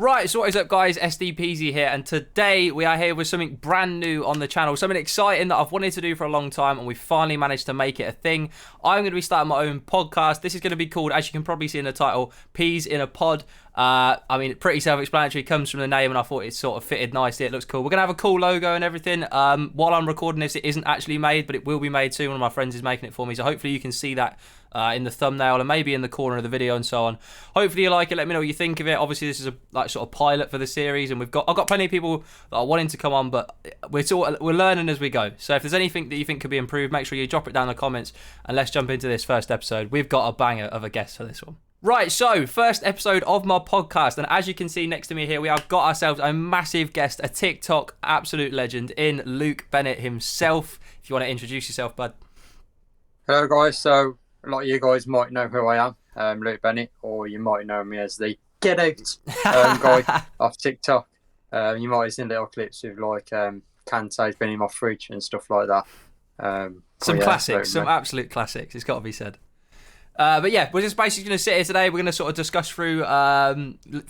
Right, so what is up guys, SDPeasy here, and today we are here with something brand new on the channel, something exciting that I've wanted to do for a long time, and we finally managed to make it a thing. I'm going to be starting my own podcast. This is going to be called, as you can probably see in the title, Peas in a Pod. I mean, pretty self-explanatory, comes from the name, and I thought it sort of fitted nicely, it looks cool. We're going to have a cool logo and everything. While I'm recording this, it isn't actually made, but it will be made soon. One of my friends is making it for me, so hopefully you can see that in the thumbnail and maybe in the corner of the video and so on. Hopefully you like it. Let me know what you think of it. Obviously this is a sort of pilot for the series, and I've got plenty of people that are wanting to come on, but we're learning as we go. So if there's anything that you think could be improved, make sure you drop it down in the comments, and let's jump into this first episode. We've got a banger of a guest for this one. Right, so first episode of my podcast, and as you can see next to me here, we have got ourselves a massive guest, a TikTok absolute legend in Luke Bennett himself. If you want to introduce yourself, bud. Hello guys, so a lot of you guys might know who I am, Luke Bennett, or you might know me as the Get Out guy off TikTok. You might have seen little clips of like Kante's been in my fridge and stuff like that. Some classics, some absolute classics, it's got to be said. But yeah, we're just basically going to sit here today. We're going to sort of discuss through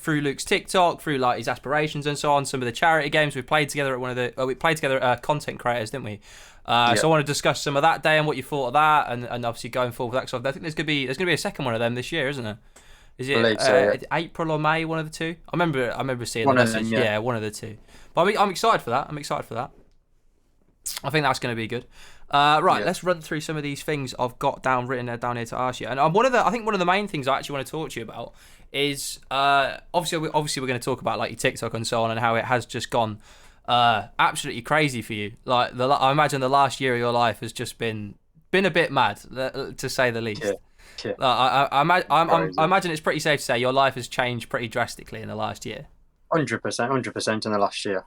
Luke's TikTok, through like his aspirations and so on, some of the charity games we played together at we played together at Content Creators, didn't we? So I want to discuss some of that day and what you thought of that, and obviously going forward with that. So I think there's going to be a second one of them this year, isn't there? Is it so, April or May? One of the two. I remember seeing one the of message. them, Yeah, one of the two. But I'm excited for that. I think that's going to be good. Right, let's run through some of these things I've got written down here to ask you. And I think one of the main things I actually want to talk to you about is obviously we're going to talk about like your TikTok and so on, and how it has just gone absolutely crazy for you. Like I imagine the last year of your life has just been a bit mad, to say the least. Yeah. I imagine it's pretty safe to say your life has changed pretty drastically in the last year. 100% in the last year.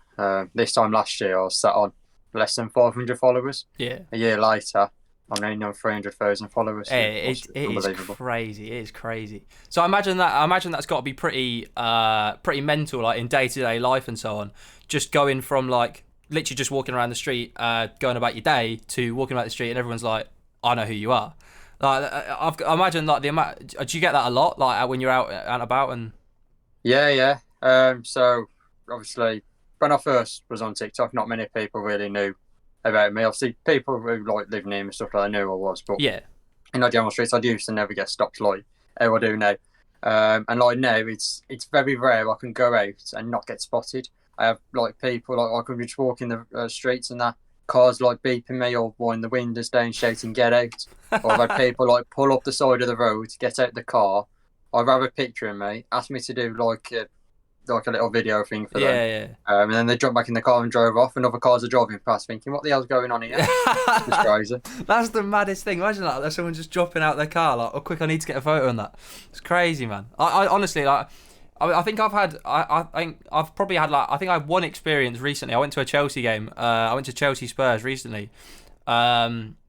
This time last year I was sat on less than 500 followers. Yeah. A year later, I'm only on 300,000 followers. It is crazy. It is crazy. So I imagine that's got to be pretty mental, like in day-to-day life and so on. Just going from like literally just walking around the street, going about your day, to walking about the street and everyone's like, "I know who you are." Like I imagine like the amount. Do you get that a lot, like when you're out and about and? Yeah. So obviously, when I first was on TikTok, not many people really knew about me. Obviously, people who like live near me and stuff like that knew who I was, but yeah, in the general streets, I used to never get stopped like how I do now. And like now, it's very rare I can go out and not get spotted. I have like people like I could be just walking the streets and that cars like beeping me or winding the windows down, shouting "Get out!" Or I've had people like pull up the side of the road, get out the car, either have a picture of me, ask me to do like a little video thing for them. Yeah. And then they jumped back in the car and drove off, and other cars are driving past thinking, what the hell's going on here? It's crazy. That's the maddest thing. Imagine that, there's someone just dropping out their car, like, oh, quick, I need to get a photo on that. It's crazy, man. I honestly, like, I think I've had, I think I've probably had, like, I think I had one experience recently. I went to a Chelsea game. I went to Chelsea Spurs recently.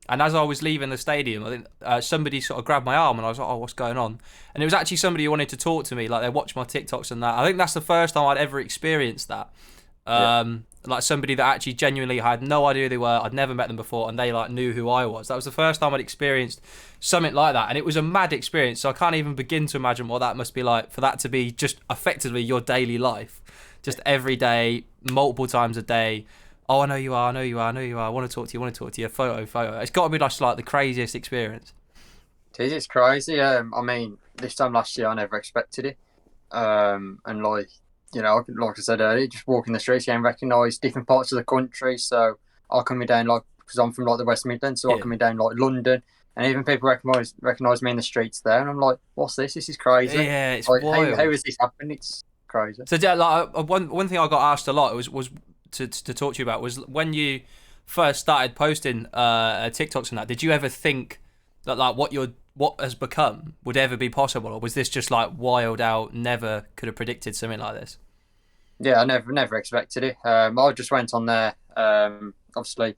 And as I was leaving the stadium, I think somebody sort of grabbed my arm, and I was like, oh, what's going on? And it was actually somebody who wanted to talk to me, like they watched my TikToks and that. I think that's the first time I'd ever experienced that. Like somebody that actually genuinely, I had no idea who they were, I'd never met them before, and they like knew who I was. That was the first time I'd experienced something like that, and it was a mad experience, so I can't even begin to imagine what that must be like, for that to be just effectively your daily life. Just every day, multiple times a day. Oh, I know you are. I want to talk to you. Photo. It's got to be just like the craziest experience. It's crazy. I mean, this time last year, I never expected it. And like, you know, like I said earlier, just walking the streets, getting recognised, different parts of the country. So I coming down, like, because I'm from like the West Midlands, so I coming down like London, and even people recognise me in the streets there, and I'm like, what's this? This is crazy. Yeah, it's like, wild. how has this happened? It's crazy. So yeah, like one thing I got asked a lot was to talk to you about was when you first started posting TikToks and that. Did you ever think that like what has become would ever be possible, or was this just like wild out? Never could have predicted something like this. Yeah, I never expected it. I just went on there. Obviously,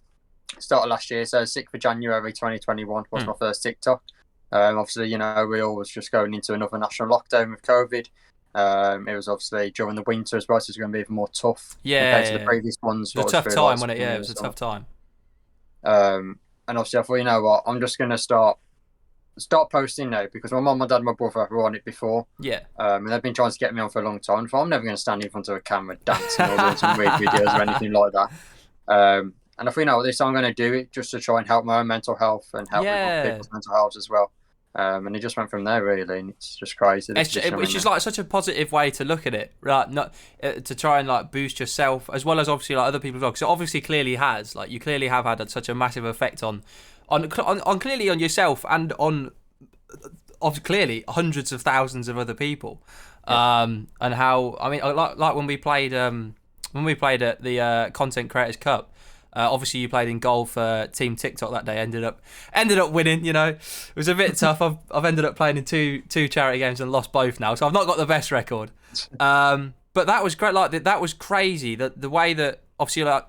started last year, so 6th of January 2021 was my first TikTok. Obviously, you know, we all was just going into another national lockdown with COVID. It was obviously during the winter as well, so it's going to be even more tough compared to the previous ones. It was a tough time, wasn't it? Yeah, it was a tough time. And obviously I thought, you know what, I'm just going to start start posting now because my mum, my dad, and my brother were on it before. Yeah. And they've been trying to get me on for a long time. So I'm never going to stand in front of a camera dancing or doing some weird videos or anything like that. And if we know this, I'm going to do it just to try and help my own mental health and help with other people's mental health as well. And it just went from there, really, and it's just crazy. It's just like such a positive way to look at it, right? Not to try and like boost yourself as well as obviously like other people as well. Because it obviously clearly has, like, you clearly have had such a massive effect on clearly on yourself and on clearly hundreds of thousands of other people. Yeah. And how, I mean, like when we played at the Content Creators Cup. Obviously, you played in goal for Team TikTok that day. Ended up winning. You know, it was a bit tough. I've ended up playing in two charity games and lost both now, so I've not got the best record. But that was great. Like that was crazy. The way that obviously, like,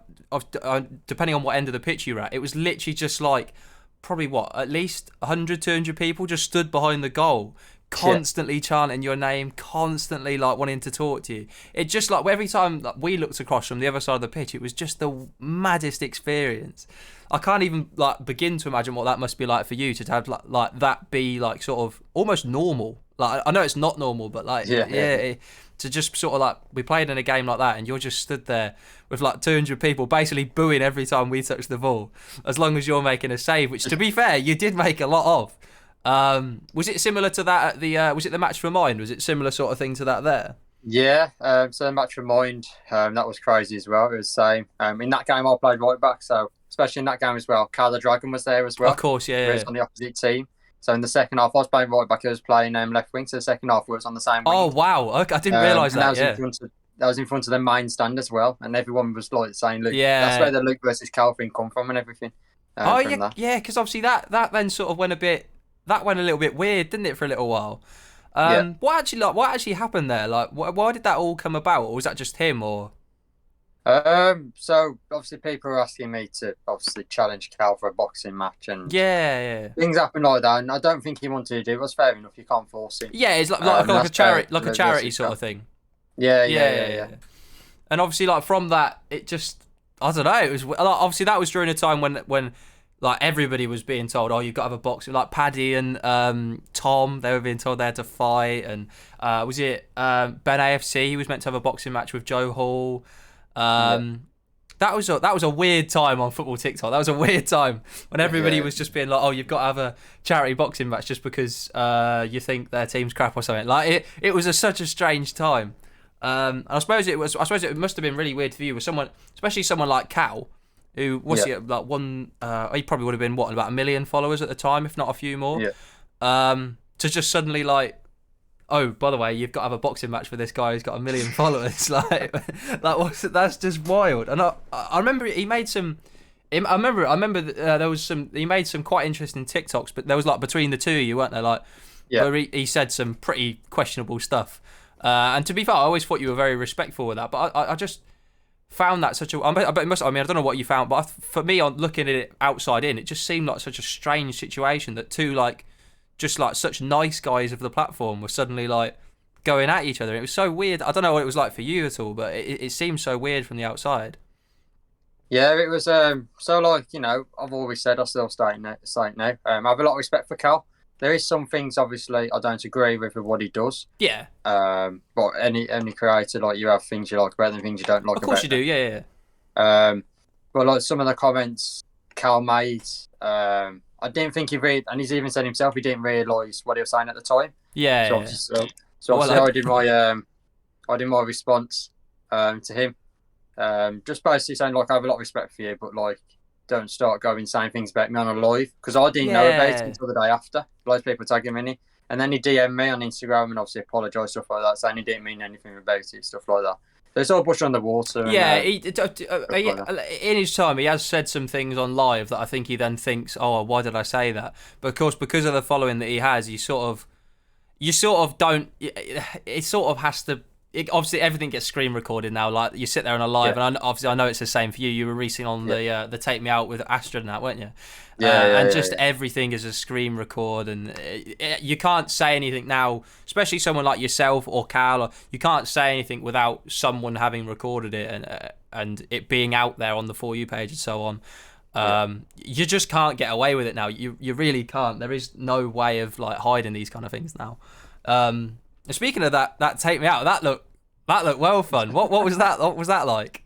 depending on what end of the pitch you were at, it was literally just like probably at least 100, 200 people just stood behind the goal, constantly chanting your name, constantly like wanting to talk to you. It just like every time like, we looked across from the other side of the pitch, it was just the maddest experience. I can't even like begin to imagine what that must be like for you to have like that be like sort of almost normal. Like I know it's not normal, but like to just sort of like we played in a game like that and you're just stood there with like 200 people basically booing every time we touch the ball, as long as you're making a save, which to be fair you did make a lot of. Was it similar to that at the was it the Match for Mind? Was it similar sort of thing to that there? Yeah, so the Match for Mind, that was crazy as well. It was the same. In that game I played right back, so especially in that game as well, Carl the Dragon was there as well. Of course, yeah. He was on the opposite team. So in the second half I was playing right back, he was playing left wing, so the second half we was on the same wing. Oh wow, okay, I didn't realise that. That was in front of the main stand as well, and everyone was like saying, "Look, that's where the Luke versus Cal thing come from and everything." Because obviously that then sort of went a little bit weird, didn't it, for a little while? What actually happened there? Like, why did that all come about? Or was that just him? Or so obviously people were asking me to obviously challenge Cal for a boxing match, and things happened like that. And I don't think he wanted to do it. It was fair enough. You can't force him. Yeah, it's like a charity sort of thing. Yeah. And obviously, like from that, it just I don't know. It was obviously that was during a time when like everybody was being told, oh, you've got to have a boxing. Like Paddy and Tom, they were being told they had to fight. And was it Ben AFC? He was meant to have a boxing match with Joe Hall. That was a weird time on football TikTok. That was a weird time when everybody was just being like, oh, you've got to have a charity boxing match just because you think their team's crap or something. Like it was such a strange time. I suppose it must have been really weird for you with someone, especially someone like Cal. Who was he like one? He probably would have been about 1 million followers at the time, if not a few more. Yeah. To just suddenly like, oh, by the way, you've got to have a boxing match for this guy who's got 1 million followers. That's just wild. And I remember he made some. I remember there was some. He made some quite interesting TikToks, but there was like between the two of you, weren't there? Like, where he said some pretty questionable stuff. And to be fair, I always thought you were very respectful with that, but I just found that such a. I don't know what you found, but for me, on looking at it outside in, it just seemed like such a strange situation that two just such nice guys of the platform were suddenly like going at each other. It was so weird. I don't know what it was like for you at all, but it seemed so weird from the outside. Yeah, it was. So like I've always said, I still say now. I have a lot of respect for Cal. There is some things, obviously, I don't agree with what he does. Yeah. But any creator, like, you have things you like better than things you don't like. Of course you do, yeah. But like some of the comments Cal made, I didn't think he really, and he's even said himself, he didn't realise what he was saying at the time. Yeah. So obviously, I did my response to him, just basically saying like I have a lot of respect for you, but like, don't start going saying things about me on a live, because I didn't know about it until the day after. Loads of people tagging me in it. And then he DM'd me on Instagram and obviously apologised, stuff like that, saying he didn't mean anything about it, stuff like that. So it's all pushed on the water. Yeah, in his time, he has said some things on live that I think he then thinks, oh, why did I say that? But of course, because of the following that he has, you sort of don't, it sort of has to, obviously everything gets screen recorded now. Like you sit there on a live, and obviously I know it's the same for you. You were recently on the Take Me Out with Astra and that, weren't you? Everything is a screen record, and you can't say anything now, especially someone like yourself or Cal. Or you can't say anything without someone having recorded it and it being out there on the For You page and so on. You just can't get away with it now. You really can't. There is no way of like hiding these kind of things now. Speaking of that Take Me Out, that looked well fun. What was that? What was that like?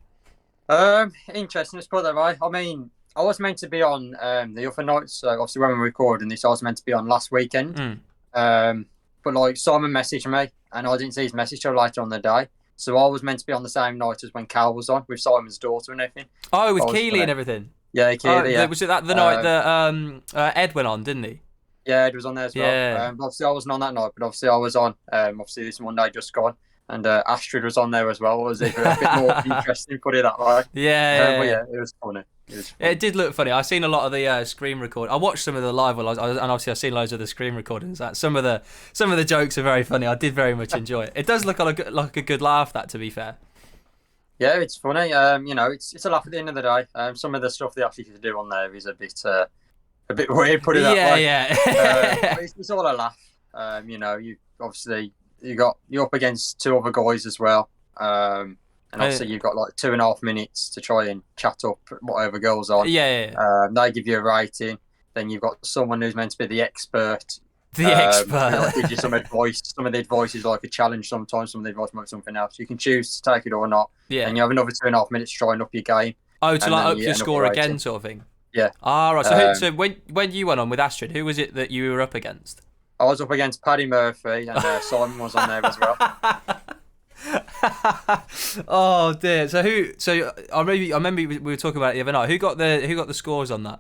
Interesting. Let's put that right. I mean, I was meant to be on the other night, so obviously when we're recording this, I was meant to be on last weekend. But like Simon messaged me, and I didn't see his message till later on the day. So I was meant to be on the same night as when Cal was on with Simon's daughter and everything. Oh, with Keely and everything. Yeah, Keely. Yeah. Was it the night that Ed went on, didn't he? Yeah, Ed was on there as well. Yeah. Obviously, I wasn't on that night, but obviously I was on. Obviously, this Monday just gone, and Astrid was on there as well. It was even a bit more interesting, put it that way. Yeah. But yeah, it was funny. It did look funny. I've seen a lot of the screen record. I watched some of the live, and obviously I've seen loads of the screen recordings. Some of the jokes are very funny. I did very much enjoy it. It does look like a good laugh. That, to be fair. Yeah, it's funny. You know, it's a laugh at the end of the day. Some of the stuff they actually do on there is a bit weird. Put it that way. Yeah. It's all a laugh. You know, you're up against two other guys as well. And obviously you've got like 2.5 minutes to try and chat up whatever goes on. Yeah. They give you a rating. Then you've got someone who's meant to be the expert. Expert. Gives you some advice. Some of the advice is like a challenge sometimes. Some of the advice might be something else. You can choose to take it or not. Yeah. And you have another 2.5 minutes to try and up your game. Oh, to like up your score again, sort of thing. Yeah. Ah, right. So when you went on with Astrid, who was it that you were up against? I was up against Paddy Murphy, and Simon was on there as well. Oh dear. So I remember we were talking about it the other night. Who got the scores on that?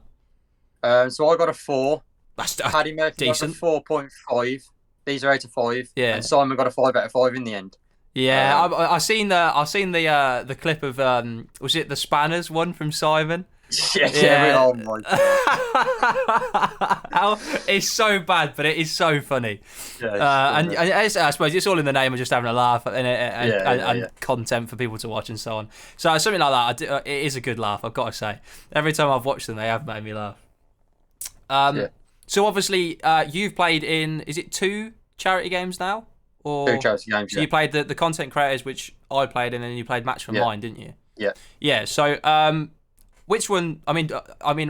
So I got a 4. That's Paddy Murphy decent. got a 4.5. These are 8 of 5. Yeah. And Simon got a 5 out of 5 in the end. Yeah, I seen the clip of was it the Spanners one from Simon? Yeah. Oh my god. It's so bad, but it is so funny. Yeah, and I suppose it's all in the name of just having a laugh and content for people to watch and so on. So something like that, it is a good laugh, I've got to say. Every time I've watched them, they have made me laugh. So obviously, you've played in, is it 2 charity games now? Or 2 charity games. So you played the content creators, which I played in, and then you played Match for Mine, didn't you? Yeah. Yeah. So which one? I mean,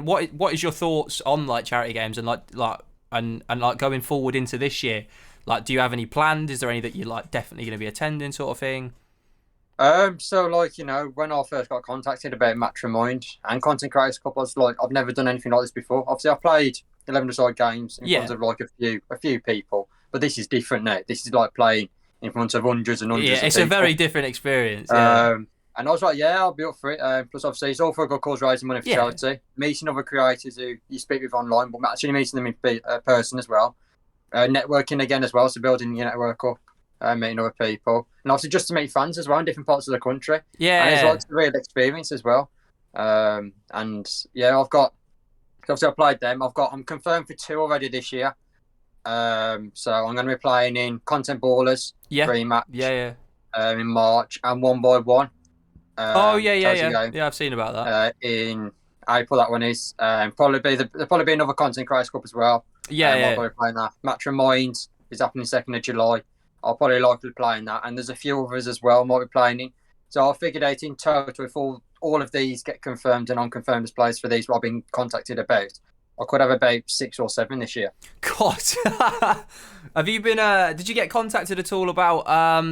what is your thoughts on like charity games and like going forward into this year? Like, do you have any planned? Is there any that you're like definitely going to be attending, sort of thing? So like, you know, when I first got contacted about Match for Mind and Content Creators Cup, I was like, I've never done anything like this before. Obviously, I played 11-a-side games in front of like a few people, but this is different now. This is like playing in front of hundreds and hundreds. Yeah, it's of people. a very different experience. Yeah. And I was like, yeah, I'll be up for it. Plus, obviously, it's all for a good cause, raising money for charity. Meeting other creators who you speak with online, but actually meeting them in person as well. Networking again as well, so building your network up, meeting other people. And obviously just to meet fans as well in different parts of the country. Yeah. And it's like a real experience as well. And yeah, obviously I played them. I'm confirmed for 2 already this year. So I'm going to be playing in Content Ballers, rematch. Yeah. In March, and 1x1. Yeah, I've seen about that. In April, that one is. There'll probably be another Content Creators Cup as well. I'll probably playing that. Match for Mind is happening 2nd of July. I'll probably likely playing that, and there's a few others as well might be playing in. So I figured out in total, if all of these get confirmed and unconfirmed as players for these, what I've been contacted about, I could have about 6 or 7 this year. God, have you been? Did you get contacted at all about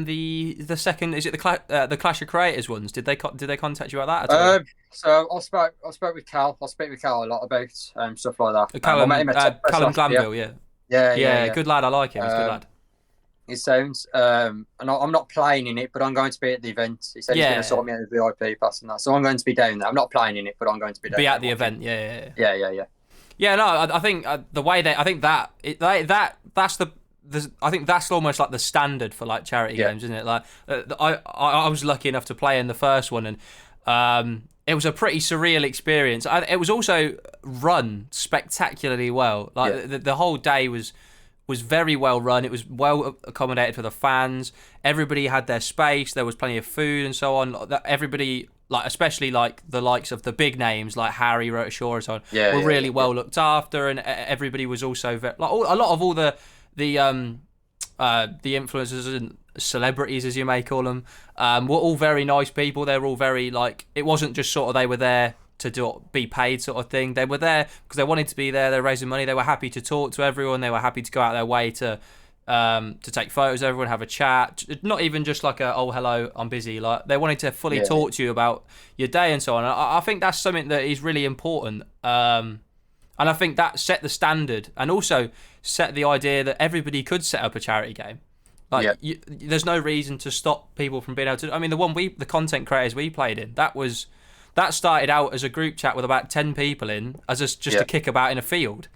the second? Is it the Clash of Creators ones? Did they contact you about that at all? So I spoke with Cal. I speak with Cal a lot about stuff like that. Callum Glanville, yeah. Good lad. I like him. He's a good lad. It sounds. And I'm not playing in it, but I'm going to be at the event. He said he's going to sort me out the VIP pass and that, so I'm going to be down there. I'm not playing in it, but I'm going to be down. Be at the event. Yeah. Yeah, no, I think the way I think that's I think that's almost like the standard for like charity games, isn't it? Like I was lucky enough to play in the first one, and it was a pretty surreal experience. It was also run spectacularly well. Like the whole day was very well run. It was well accommodated for the fans. Everybody had their space. There was plenty of food and so on. Everybody, like especially like the likes of the big names like Harry Rotashaw and so on, were really well looked after, and everybody was also a lot of all the influencers and celebrities, as you may call them, were all very nice people. They were all very like, it wasn't just sort of they were there be paid sort of thing. They were there because they wanted to be there. They're raising money. They were happy to talk to everyone. They were happy to go out their way to take photos of everyone, have a chat. Not even just like oh hello, I'm busy. Like they wanted to fully talk to you about your day and so on. I think that's something that is really important. And I think that set the standard and also set the idea that everybody could set up a charity game. Like there's no reason to stop people from being able to. I mean, the content creators we played in, that started out as a group chat with about 10 people in, as just a kickabout in a field.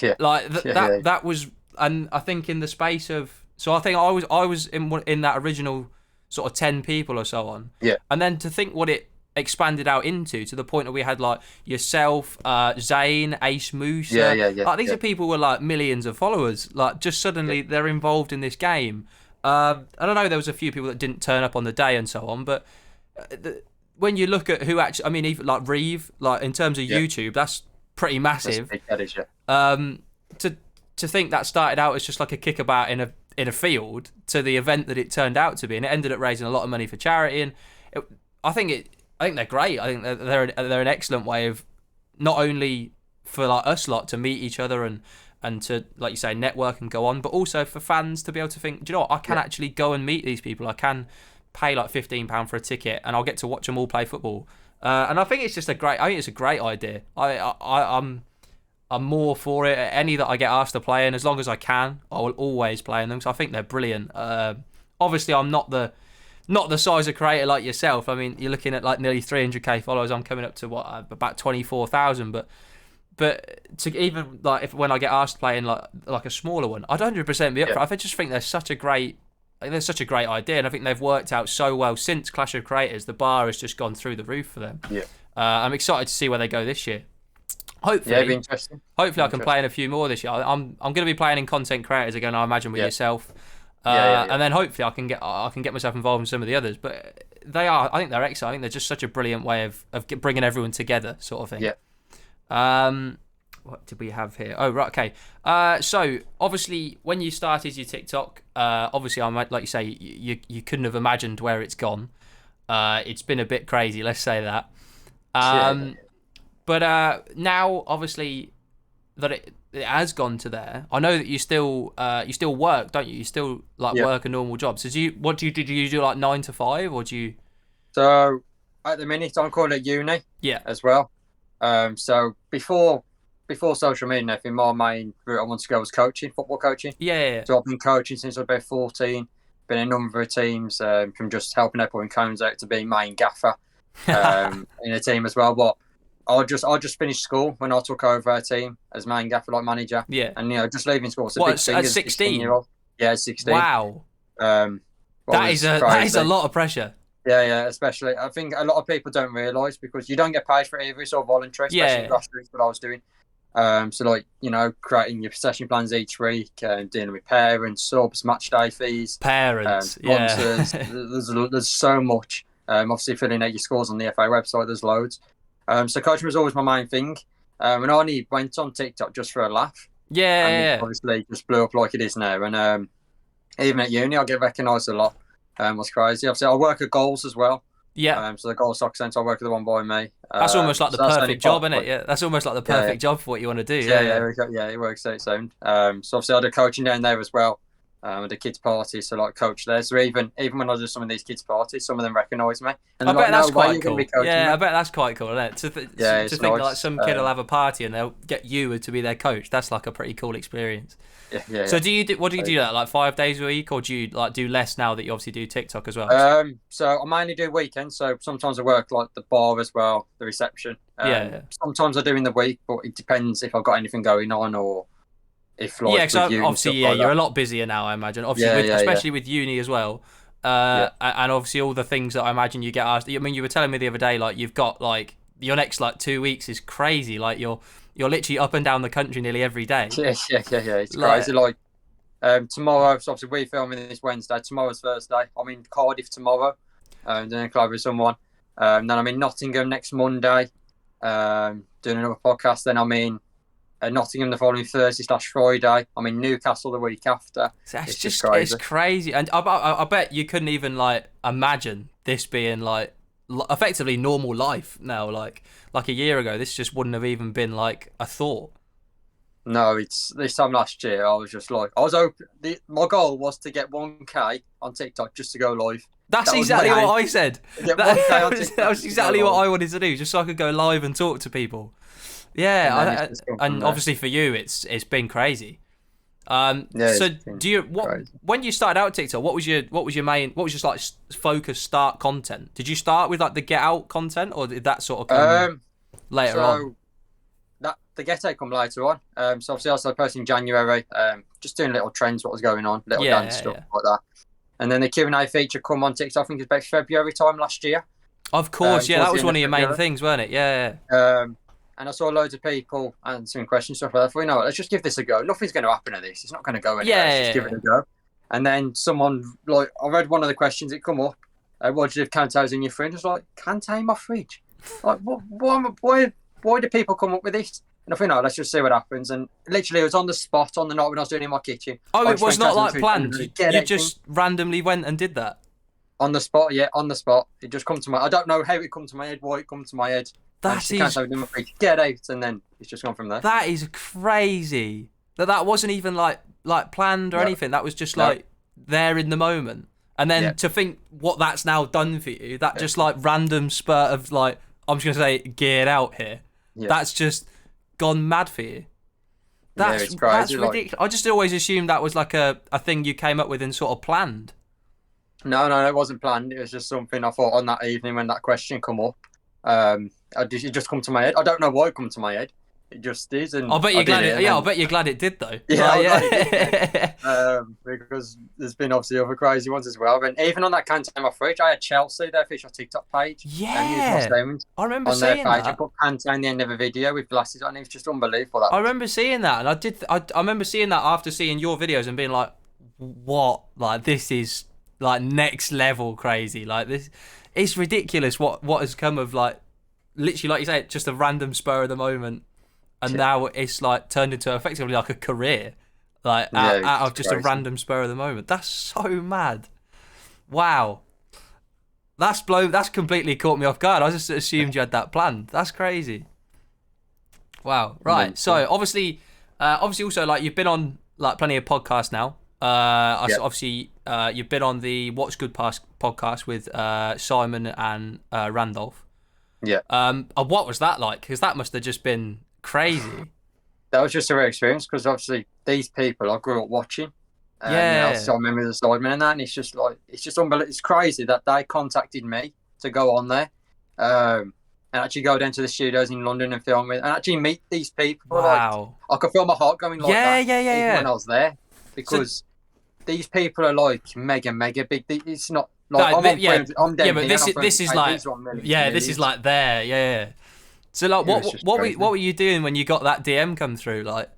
Yeah. Like that was, and I think in the space of, so I think I was in that original sort of 10 people or so on. Yeah. And then to think what it expanded out into, to the point where we had like yourself, Zane, Ace Moose. Like these are people with like millions of followers. Like just suddenly they're involved in this game. I don't know. There was a few people that didn't turn up on the day and so on, but when you look at who actually, I mean, even like Reeve, like in terms of YouTube, that's pretty massive. That is, yeah. To think that started out as just like a kickabout in a field to the event that it turned out to be, and it ended up raising a lot of money for charity. And I think they're great. I think they're an excellent way of not only for like us lot to meet each other and to, like you say, network and go on, but also for fans to be able to think, do you know what, I can actually go and meet these people. I can pay like £15 for a ticket and I'll get to watch them all play football. And I think it's just I think it's a great idea. I'm more for it. Any that I get asked to play in, as long as I can, I will always play in them. So I think they're brilliant. Obviously, I'm not the size of creator like yourself. I mean, you're looking at like nearly 300k followers. I'm coming up to about 24,000. But to even like when I get asked to play in like a smaller one, I'd 100% be up for it. I just think they're such a great idea, and I think they've worked out so well since Clash of Creators. The bar has just gone through the roof for them. Yeah. I'm excited to see where they go this year. Hopefully, it'd be interesting. Hopefully, I can play in a few more this year. I'm going to be playing in content creators again. I imagine with yourself, and then hopefully I can get myself involved in some of the others. But I think they're excellent. I think they're just such a brilliant way of bringing everyone together, sort of thing. Yeah. What did we have here? Oh, right, okay. So obviously, when you started your TikTok, obviously, like you say, you couldn't have imagined where it's gone. It's been a bit crazy, let's say that. But now, obviously, that it has gone to there. I know that you still work, don't you? You still work a normal job. So do you do like 9 to 5, or do you? So at the minute, I'm calling it uni. Yeah. As well. So before social media and everything, my main route I wanted to go was coaching, football coaching. Yeah. So I've been coaching since I was about 14. Been in a number of teams, from just helping out putting cones out to being main gaffer in a team as well. But I just finished school when I took over our team as main gaffer, like manager. Yeah. And just leaving school. It's a big thing. At 16? Yeah, 16. Wow. That is a lot of pressure. Yeah, especially I think a lot of people don't realise, because you don't get paid for it either. It's all voluntary, especially grassroots, what I was doing. So creating your session plans each week, dealing with parents, subs, match day fees, sponsors. There's so much. Obviously filling out your scores on the FA website, there's loads. So coaching was always my main thing. And I only went on TikTok just for a laugh. And it obviously just blew up like it is now. And even at uni, I get recognised a lot. What's crazy. Obviously, I work at goals as well. Yeah. So the goal soccer centre, I work at the one by me. That's almost like the perfect job, isn't it? Yeah. That's almost like the perfect job for what you want to do. Yeah, it works out its own. So obviously I did coaching down there as well. I did kids parties, so coach there. So even when I do some of these kids parties, some of them recognise me. And I bet that's quite cool. Yeah, I bet that's quite cool, isn't it? To think nice. Like some kid will have a party and they'll get you to be their coach. That's like a pretty cool experience. Yeah. So what do you do that like 5 days a week, or do you do less now that you obviously do TikTok as well? So I mainly do weekends. So sometimes I work like the bar as well, the reception. Sometimes I do in the week, but it depends if I've got anything going on or if because obviously you're a lot busier now, I imagine. Obviously, especially with uni as well. And obviously all the things that I imagine you get asked. I mean, you were telling me the other day, like you've got like your next 2 weeks is crazy. Like you're literally up and down the country nearly every day. Yeah. It's crazy. Like tomorrow, so obviously we're filming this Wednesday. Tomorrow's Thursday. I'm in Cardiff tomorrow, doing a collab with someone. Then I'm in Nottingham next Monday, doing another podcast. Then I'm in Nottingham the following Thursday/Friday. I'm in Newcastle the week after. It's just crazy. It's crazy, and I bet you couldn't even imagine this being effectively normal life now. Like a year ago, this just wouldn't have even been like a thought. No, it's this time last year. I was just like, I was open. My goal was to get 1K on TikTok just to go live. That's exactly what I said. That was exactly what I wanted to do, just so I could go live and talk to people. Yeah, and obviously for you, it's been crazy. So do you when you started out TikTok, what was your just like focus start content? Did you start with like the get out content, or did that sort of come later on? The get out come later on. So obviously I started posting in January, just doing little trends, what was going on, little dance stuff like that. And then the Q&A feature come on TikTok, I think it's about February time last year. Of course, that was one of your main things, wasn't it? Yeah. And I saw loads of people answering questions, stuff like that. I thought, you know what, let's just give this a go. Nothing's going to happen to this. It's not going to go anywhere. Let's just give it a go. And then someone, like, I read one of the questions, it come up. What do you do if Kante's in your fridge? I was like, Kante in my fridge? Like, why do people come up with this? And I thought, no, let's just see what happens. And literally, it was on the spot on the night when I was doing it in my kitchen. Oh, it was not like planned? You just randomly went and did that? On the spot, yeah, on the spot. It just come to my... I don't know how it come to my head, why it come to my head. That is... Get out, and then it's just gone from there. That is crazy. That wasn't even like planned or anything. That was just like there in the moment. And then to think what that's now done for you, that just like random spurt of like, I'm just going to say geared out here. Yeah. That's just gone mad for you. That's crazy. That's ridiculous. I just always assumed that was like a thing you came up with and sort of planned. No, it wasn't planned. It was just something I thought on that evening when that question come up. It just come to my head. I don't know why it come to my head. It just did. And I bet you're glad it. Yeah, I bet you're glad it did though. Yeah, because there's been obviously other crazy ones as well. And even on that Kante in my fridge, I had Chelsea, their official TikTok page. Yeah, I remember on seeing their page. that. I put Kante in the end of a video with glasses on. It was just unbelievable. That I remember seeing that, and I remember seeing that after seeing your videos and being like, what? Like this is like next level crazy. Like this, it's ridiculous. What has come of like. Literally, like you say, just a random spur of the moment, and now it's like turned into effectively like a career, like out of just crazy. A random spur of the moment. That's so mad. Wow, that's completely caught me off guard. I just assumed you had that planned. That's crazy. Wow. Right. So obviously also like you've been on like plenty of podcasts now. Obviously, you've been on the What's Good podcast with Simon and Randolph. Yeah. What was that like? Because that must have just been crazy. That was just a real experience because obviously these people I grew up watching. So I remember the Simon and that, and it's just unbelievable. It's crazy that they contacted me to go on there, and actually go down to the studios in London and film with, and actually meet these people. Wow. Like, I could feel my heart going like that. Yeah. When I was there, because these people are like mega big. It's not. Like, I'm but this is like this is like there, yeah. So like, what were you doing when you got that DM come through? Like,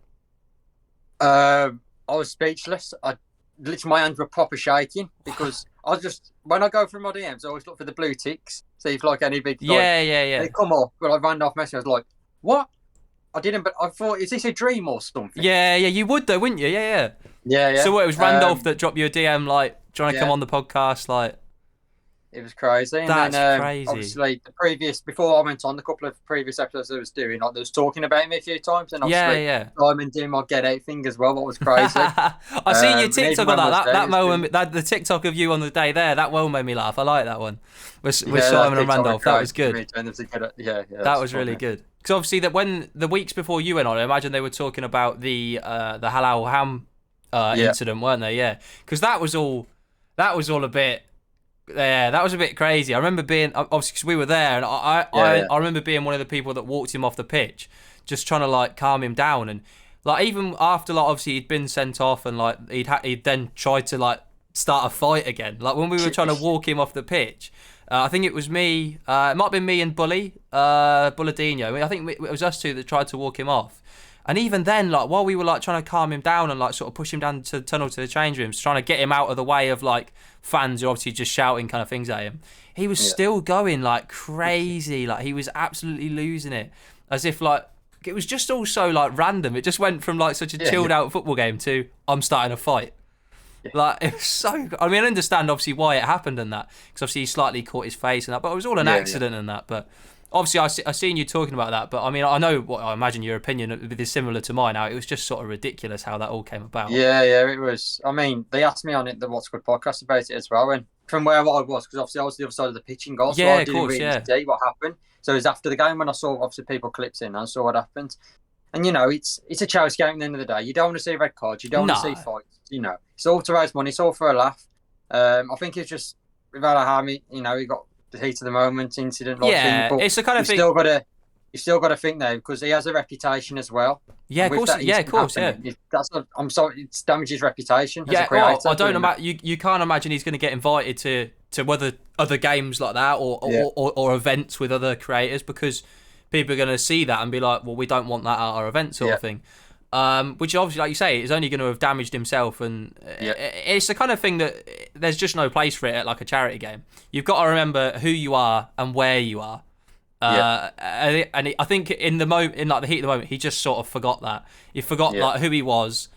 I was speechless. Literally my hands were proper shaking because when I go through my DMs, I always look for the blue ticks, see if like any big they come up. But I ran off message. I was like, what? I didn't, but I thought, is this a dream or something? Yeah, you would though, wouldn't you? Yeah. So it was Randolph that dropped you a DM like, do you want to come on the podcast? Like, it was crazy. And that's crazy. Obviously, before I went on, the couple of previous episodes I was doing, like, they was talking about me a few times, and obviously, Simon doing my get out thing as well. What was crazy. I seen your TikTok on that moment. The TikTok of you on the day there, that well made me laugh. I like that one with Simon and Randolph. That was good. That was really good. Because obviously, that when the weeks before you went on, I imagine they were talking about the halal ham incident, weren't they? Yeah, because that was all a bit. Yeah, that was a bit crazy. I remember being obviously because we were there, and I remember being one of the people that walked him off the pitch, just trying to like calm him down, and like even after like obviously he'd been sent off, and like he'd then tried to like start a fight again. Like when we were trying to walk him off the pitch, I think it was me. It might have been me and Bulladino. I think it was us two that tried to walk him off. And even then, like while we were like trying to calm him down and like sort of push him down to the tunnel to the change rooms, trying to get him out of the way of like fans who are obviously just shouting kind of things at him, he was still going like crazy. Like he was absolutely losing it, as if like it was just all so like random. It just went from like such a chilled out football game to I'm starting a fight. Like, it was so... I mean, I understand, obviously, why it happened and that. Because, obviously, he slightly caught his face and that. But it was all an accident and that. But, obviously, I seen you talking about that. But, I mean, I know I imagine your opinion is similar to mine now. It was just sort of ridiculous how that all came about. Yeah, it was. I mean, they asked me on the What's Good podcast about it as well. And from where I was, because obviously I was the other side of the pitching goal, so I didn't really see what happened. So it was after the game when I saw, obviously, people clips in and I saw what happened. And, you know, it's a charity game at the end of the day. You don't want to see red cards. You don't want to see fights. You know, it's all to raise money. It's all for a laugh. I think it's just, without a harm, you know, he got the heat of the moment incident. Yeah, thing, it's the kind of thing. You still got to think though, because he has a reputation as well. Yeah, of course. Yeah, of course. Yeah. I'm sorry, it's damaged his reputation. Yeah, as a creator, I don't imagine you can't imagine he's going to get invited to other games like that or events with other creators, because people are going to see that and be like, well, we don't want that at our event sort of thing. Which obviously, like you say, is only going to have damaged himself, and it's the kind of thing that there's just no place for it at like a charity game. You've got to remember who you are and where you are. And I think in like the heat of the moment, he just sort of forgot that. He forgot like who he was.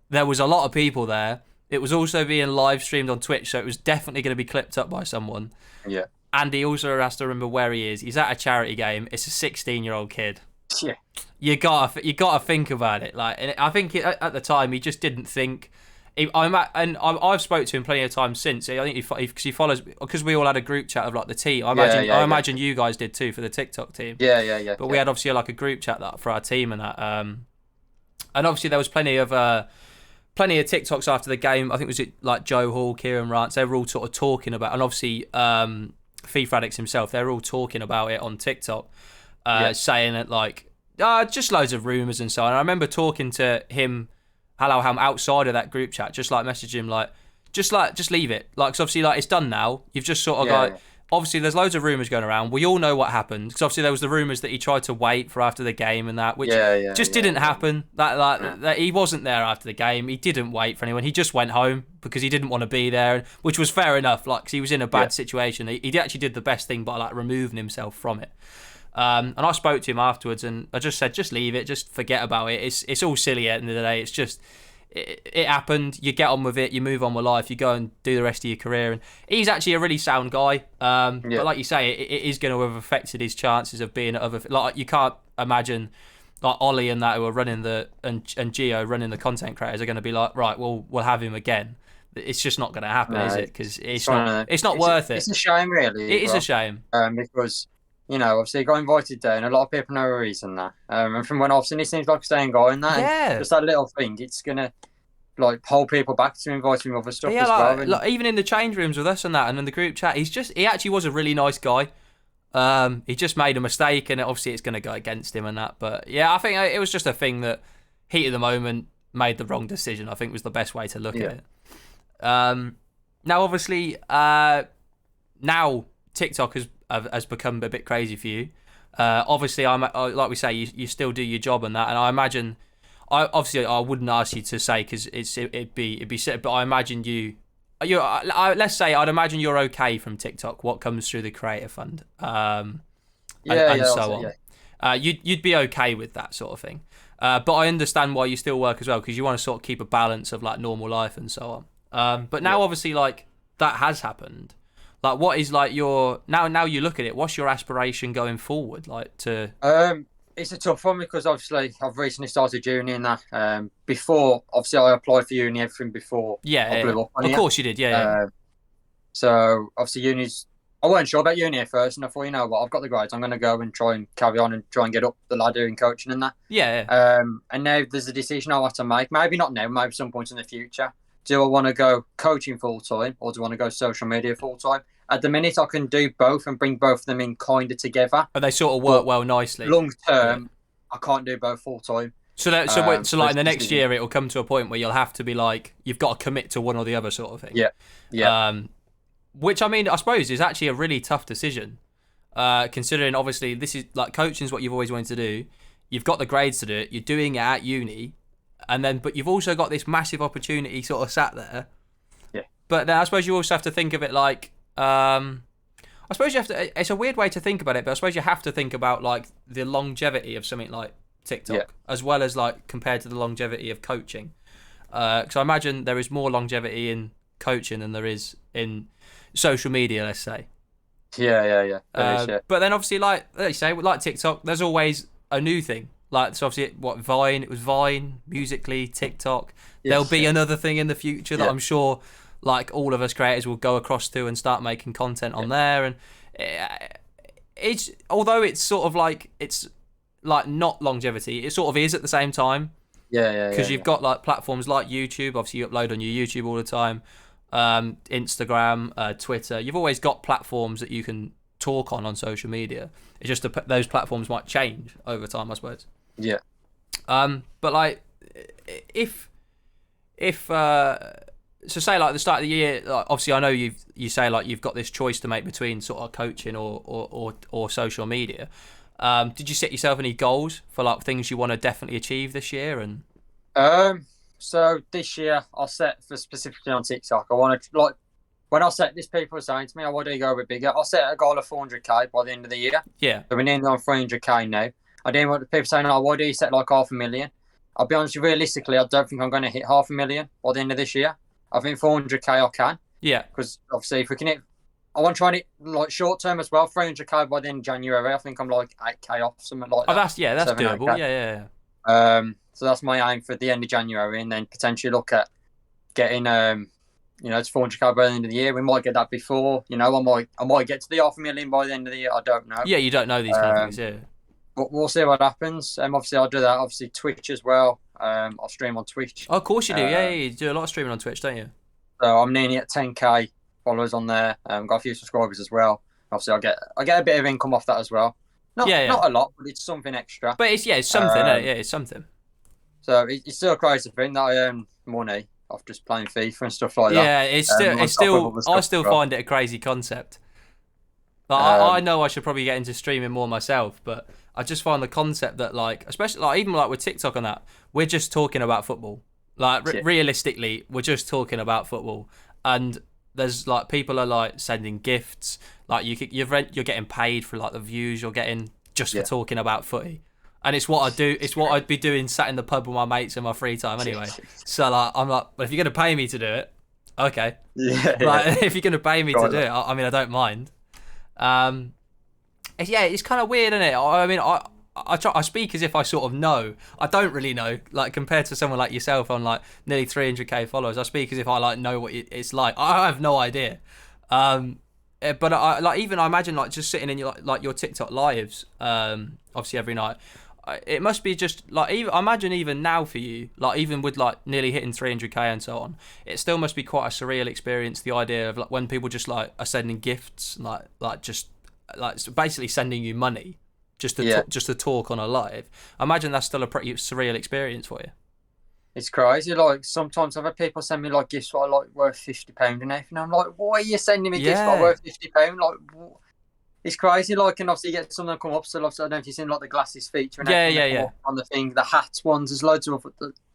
There was a lot of people there. It was also being live streamed on Twitch, so it was definitely going to be clipped up by someone. Yeah. And he also has to remember where he is. He's at a charity game. It's a 16-year-old kid. Yeah. You gotta think about it. Like, and I think at the time he just didn't think. I've spoke to him plenty of times since. I think because he follows, because we all had a group chat of like the team. I imagine you guys did too for the TikTok team. Yeah. But we had obviously like a group chat that for our team and that. And obviously there was plenty of TikToks after the game. I think it was like Joe Hall, Kieran Rance. They were all sort of talking about, and obviously FIFA Addicts himself. They were all talking about it on TikTok, saying that like just loads of rumours and so on. And I remember talking to him. Hello, Ham, outside of that group chat, just like message him just leave it. Like, 'cause obviously, like, it's done now. You've just sort of obviously there's loads of rumours going around. We all know what happened, because obviously there was the rumours that he tried to wait for after the game and that, which didn't happen. That he wasn't there after the game. He didn't wait for anyone. He just went home because he didn't want to be there, which was fair enough. Like, 'cause he was in a bad situation. He actually did the best thing by like removing himself from it. And I spoke to him afterwards, and I just said, just leave it, just forget about it. It's all silly at the end of the day. It's just, it happened. You get on with it. You move on with life. You go and do the rest of your career. And he's actually a really sound guy. But like you say, it is going to have affected his chances of being at other. Like, you can't imagine like Ollie and that who are running and Gio running the content creators are going to be like, right, well, we'll have him again. It's just not going to happen, is it? Because it's not worth it. It's a shame, really. It is a shame. Because, you know, obviously he got invited there, and a lot of people know the reason that. And from when I've seen, he seems like a staying guy in that. Yeah. Just that little thing, it's gonna like hold people back to invite him other stuff as well. And like, even in the change rooms with us and that, and in the group chat, he actually was a really nice guy. He just made a mistake, and obviously it's going to go against him and that. But yeah, I think it was just a thing that heat of the moment made the wrong decision. I think was the best way to look at it. Now, obviously, now TikTok has become a bit crazy for you. Obviously, like we say, you still do your job and that, and I imagine, I wouldn't ask you to say because it'd be set, but I imagine let's say I'd imagine you're okay from TikTok. What comes through the Creator Fund, and so on. You'd be okay with that sort of thing. But I understand why you still work as well, because you want to sort of keep a balance of like normal life and so on. But now obviously like that has happened. Like, what is like your now you look at it, what's your aspiration going forward? Like to it's a tough one, because obviously I've recently started uni and that. Before, obviously I applied for uni, everything before. I blew up on of course you did, so obviously I weren't sure about uni at first, and I thought, you know what, I've got the grades, I'm going to go and try and carry on and try and get up the ladder in coaching and that. And now there's a decision I have to make. Maybe not now, maybe some point in the future. Do I want to go coaching full time, or do I want to go social media full time? At the minute, I can do both and bring both of them in kind of together. And they sort of work well nicely. Long term, I can't do both full time. So like in the next year, it will come to a point where you'll have to be like, you've got to commit to one or the other sort of thing. Yeah. Which, I mean, I suppose is actually a really tough decision, considering obviously this is like coaching is what you've always wanted to do. You've got the grades to do it. You're doing it at uni. But you've also got this massive opportunity sort of sat there. Yeah. But then I suppose you also have to think of it like, I suppose you have to, it's a weird way to think about it, but I suppose you have to think about like the longevity of something like TikTok, as well as like compared to the longevity of coaching. Because I imagine there is more longevity in coaching than there is in social media, let's say. Yeah. Yeah. But then obviously, like you say, like TikTok, there's always a new thing. Like, so obviously, Vine? It was Vine, Musical.ly, TikTok. Yes, There'll be another thing in the future that I'm sure, like, all of us creators will go across to and start making content on there. And it's, although it's sort of like, it's like not longevity, it sort of is at the same time. Yeah. Because you've got like platforms like YouTube. Obviously, you upload on your YouTube all the time. Instagram, Twitter. You've always got platforms that you can talk on social media. It's just those platforms might change over time, I suppose. Yeah. But like, if so, say like the start of the year. Like, obviously, I know you say like you've got this choice to make between sort of coaching or social media. Did you set yourself any goals for like things you want to definitely achieve this year? And so this year I set for specifically on TikTok. I want to, like, when I set this, people were saying to me, "I want to go a bit bigger." I set a goal of 400k by the end of the year. Yeah. So we're nearly on 300k now. I didn't want people saying, "Oh, why do you set like 500,000?" I'll be honest, realistically, I don't think I'm going to hit 500,000 by the end of this year. I think 400k I can. Yeah. Because obviously, if we can hit, I want to try and hit like short term as well. 300k by the end of January. I think I'm like 8k off, something like that. Oh, that's 7, doable. 8K. Yeah. So that's my aim for the end of January, and then potentially look at getting it's 400k by the end of the year. We might get that before. I might get to the 500,000 by the end of the year. I don't know. Yeah, you don't know these kind of things. Yeah. But we'll see what happens. Obviously, I'll do that. Obviously, Twitch as well. I'll stream on Twitch. Oh, of course you do. Yeah, you do a lot of streaming on Twitch, don't you? So I'm nearly at 10k followers on there. Got a few subscribers as well. Obviously, I get a bit of income off that as well. Not a lot, but it's something extra. But it's something. It's something. So it's still a crazy thing that I earn money off just playing FIFA and stuff like that. Yeah, it's still. I still find it a crazy concept. Like, I know I should probably get into streaming more myself, but I just find the concept that, like, especially like even like with TikTok and that, we're just talking about football. Like realistically, we're just talking about football, and there's like people are like sending gifts. Like you're getting paid for like the views you're getting just for talking about footy. And it's what I do. It's what I'd be doing, sat in the pub with my mates in my free time anyway. So like, I'm like, well, if you're gonna pay me to do it, okay. Like, if you're gonna pay me to do it, I mean, I don't mind. It's kind of weird, isn't it? I mean, I speak as if I sort of know. I don't really know. Like, compared to someone like yourself on like nearly 300k followers, I speak as if I like know what it's like. I have no idea. But I imagine like just sitting in your TikTok lives, obviously every night. It must be just like, I imagine even now for you, like even with like nearly hitting 300k and so on, it still must be quite a surreal experience. The idea of like when people just like are sending gifts, like just like basically sending you money just to talk on a live. I imagine that's still a pretty surreal experience for you. It's crazy. Like sometimes I've had people send me like gifts that are like worth £50 and everything. I'm like, why are you sending me gifts that are worth £50? Like, what? It's crazy. Like, and obviously you get some of them come up. So I don't know if you've seen like the glasses feature and everything on the thing, the hats ones. There's loads of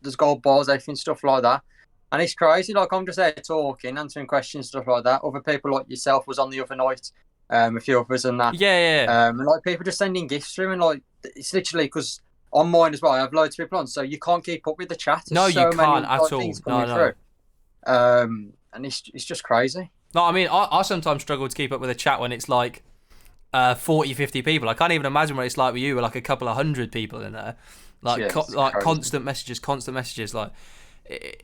there's gold bars, everything, stuff like that. And it's crazy. Like I'm just there talking, answering questions, stuff like that. Other people like yourself was on the other night. A few others and that. And like people just sending gifts through, and like it's literally because on mine as well, I have loads of people on, so you can't keep up with the chat. No, you can't at all. No. And it's just crazy. No, I mean, I sometimes struggle to keep up with a chat when it's like 40, 50 people. I can't even imagine what it's like with you, with like a couple of hundred people in there. Like, constant messages. Like,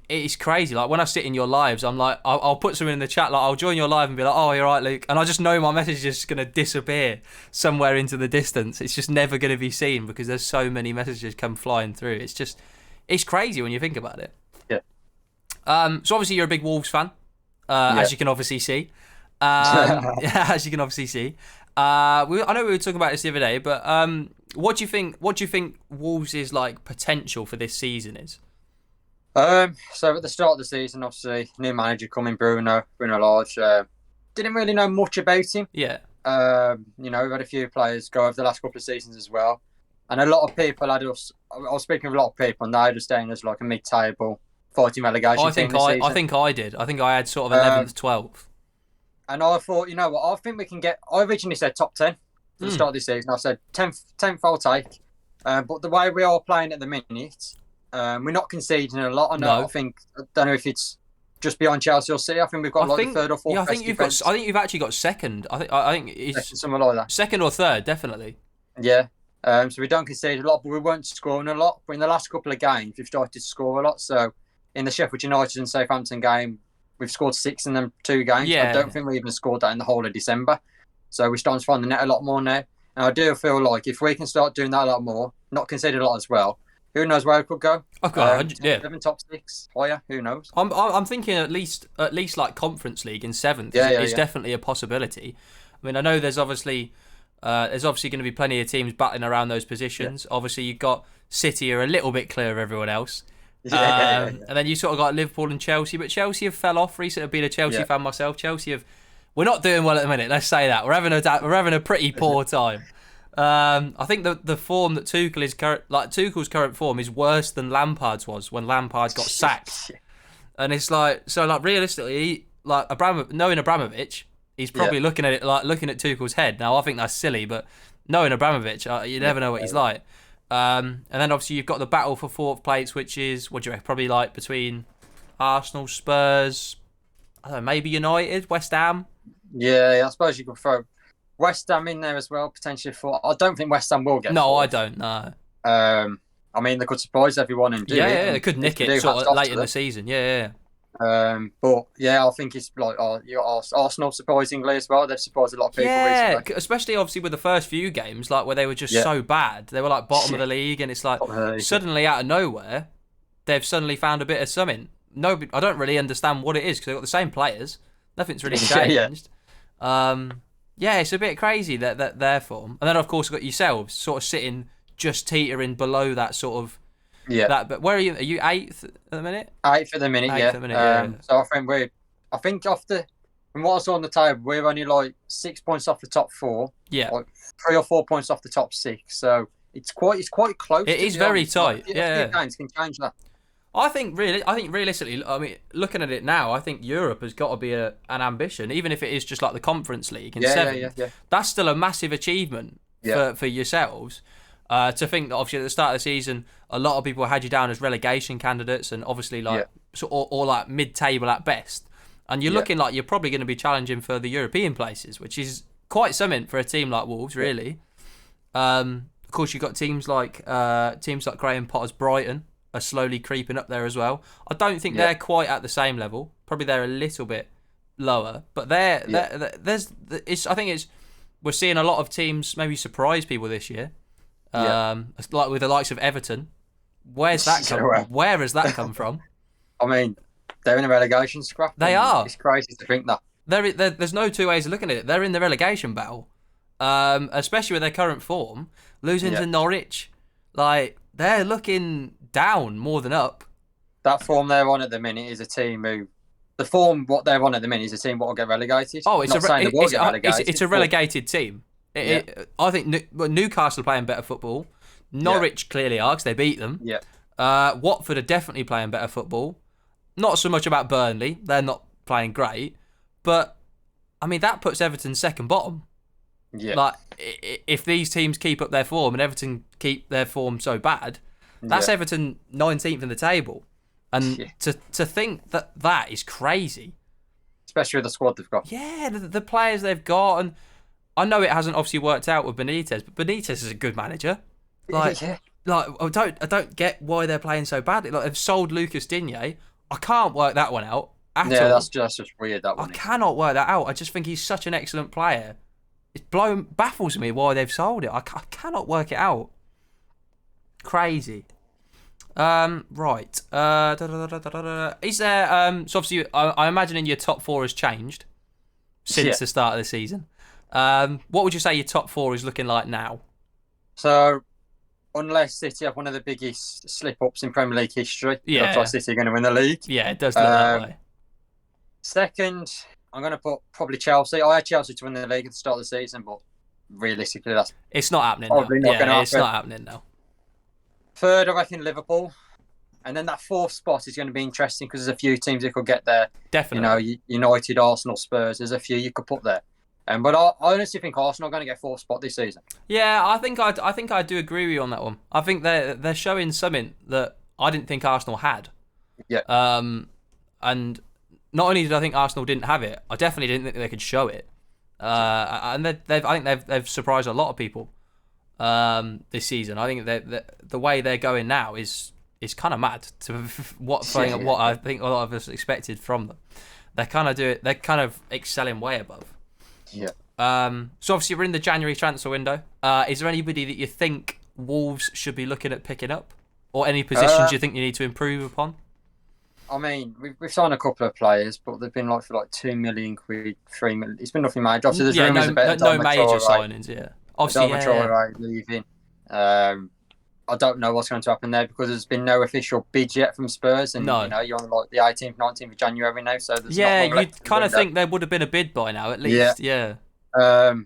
it's crazy. Like when I sit in your lives, I'm like, I'll put something in the chat, like I'll join your live and be like, oh, you're right, Luke, and I just know my message is just gonna disappear somewhere into the distance. It's just never gonna be seen because there's so many messages come flying through. It's crazy when you think about it. So obviously you're a big Wolves fan, as you can obviously see. I know we were talking about this the other day, but what do you think Wolves' like potential for this season is? So at the start of the season, obviously, new manager coming, Bruno Lage. Didn't really know much about him. Yeah. We've had a few players go over the last couple of seasons as well. And a lot of people had us, I was speaking with a lot of people, and they had us down as like a mid-table fighting relegation team this season. I think I did. I think I had sort of 11th, 12th. And I thought, you know what, I think we can get, I originally said top 10 for the start of this season. I said 10th I'll take. But the way we are playing at the minute, We're not conceding a lot. I know. No. I don't know if it's just behind Chelsea or City. I think we've got the third or fourth. Yeah, I think you've actually got second. I think it's something like that. Second or third, definitely. Yeah. So we don't concede a lot, but we weren't scoring a lot. But in the last couple of games, we've started to score a lot. So in the Sheffield United and Southampton game, we've scored 6 in them 2 games. Yeah. I don't think we even scored that in the whole of December. So we're starting to find the net a lot more now. And I do feel like if we can start doing that a lot more, not conceding a lot as well, who knows where it could go? Okay, yeah. 7, top 6, higher, who knows? I'm thinking at least like Conference League in 7th is definitely a possibility. I mean, I know there's obviously going to be plenty of teams battling around those positions. Yeah. Obviously, you've got City are a little bit clear of everyone else. And then you sort of got Liverpool and Chelsea, but Chelsea have fell off recently. I've been a Chelsea fan myself. We're not doing well at the minute. Let's say that we're having a pretty poor time. I think the form that Tuchel's current form is worse than Lampard's was when Lampard got sacked. And it's realistically, knowing Abramovich, he's probably looking at Tuchel's head. Now I think that's silly, but knowing Abramovich, you never know what he's like. And then obviously you've got the battle for 4th place, which is what do you reckon? Probably like between Arsenal, Spurs, I don't know, maybe United, West Ham. Yeah, I suppose you could throw West Ham in there as well, potentially. I don't think West Ham will get. No, 4th. I don't know. I mean, they could surprise everyone and do it. Yeah, they could nick it sort of late in the season. Yeah. But yeah, I think it's like you got Arsenal surprisingly as well. They've surprised a lot of people recently. Especially obviously with the first few games, like where they were just so bad. They were like bottom of the league, and it's like suddenly out of nowhere, they've suddenly found a bit of something. I don't really understand what it is because they've got the same players. Nothing's really changed. It's a bit crazy that their form, and then of course you've got yourselves sort of sitting just teetering below that sort of. Yeah. But where are you? Are you 8th at the minute? 8th at the minute, So I think from what I saw on the table, we're only like 6 points off the top 4. Yeah. Like 3 or 4 points off the top 6. So it's quite close. It is very tight. Yeah. Games can change that. I think realistically, I mean, looking at it now, I think Europe has got to be an ambition, even if it is just like the Conference League in 7th. Yeah. That's still a massive achievement for yourselves. To think that obviously at the start of the season, a lot of people had you down as relegation candidates, and obviously or like mid-table at best. And you're looking like you're probably going to be challenging for the European places, which is quite something for a team like Wolves, really. Of course, you've got teams like Graham Potter's Brighton are slowly creeping up there as well. I don't think they're quite at the same level. Probably they're a little bit lower, but I think we're seeing a lot of teams maybe surprise people this year. Like with the likes of Everton. Where has that come from? I mean, they're in a relegation scrap. They are. It's crazy to think that. There's no two ways of looking at it. They're in the relegation battle, especially with their current form. Losing to Norwich, like they're looking down more than up. That form they're on at the minute is a team who. What they're on at the minute is a team what will get relegated. Oh, it's a relegated team. I think Newcastle are playing better football. Norwich clearly are because they beat them. Watford are definitely playing better football. Not so much about Burnley. They're not playing great. But, I mean, that puts Everton second bottom. Yeah. Like, if these teams keep up their form and Everton keep their form so bad, that's Everton 19th in the table. And to think that is crazy. Especially with the squad they've got. Yeah, the players they've got. And I know it hasn't obviously worked out with Benitez, but Benitez is a good manager. Like I don't get why they're playing so badly. Like they've sold Lucas Digne. I can't work that one out at all. Yeah, that's just weird. That one. I cannot work that out. I just think he's such an excellent player. It baffles me why they've sold it. I cannot work it out. Crazy. Right. Is there? So obviously, I imagine your top 4 has changed since the start of the season. What would you say your top 4 is looking like now? So, unless City have one of the biggest slip-ups in Premier League history, looks like City are going to win the league. Yeah, it does look that way. Second, I'm going to put probably Chelsea. I had Chelsea to win the league at the start of the season, but realistically, it's not happening. Probably not going to happen. It's not happening now. Third, I reckon Liverpool. And then that 4th spot is going to be interesting because there's a few teams that could get there. Definitely. United, Arsenal, Spurs. There's a few you could put there. But I honestly think Arsenal are going to get 4th spot this season. Yeah, I think I do agree with you on that one. I think they're showing something that I didn't think Arsenal had. Yeah. And not only did I think Arsenal didn't have it, I definitely didn't think they could show it. And I think they've surprised a lot of people this season. I think that the way they're going now is kind of mad to what I think a lot of us expected from them. They're kind of excelling way above. Yeah. So obviously we're in the January transfer window. Is there anybody that you think Wolves should be looking at picking up, or any positions you think you need to improve upon? I mean, we've signed a couple of players, but they've been for £2 million, £3 million. It's been nothing major. Obviously, there's rumours about no major signings. Yeah, obviously, leaving. I don't know what's going to happen there because there's been no official bid yet from Spurs, and you're on the 18th, 19th of January now. So there's you'd kind of think there would have been a bid by now at least. Yeah. But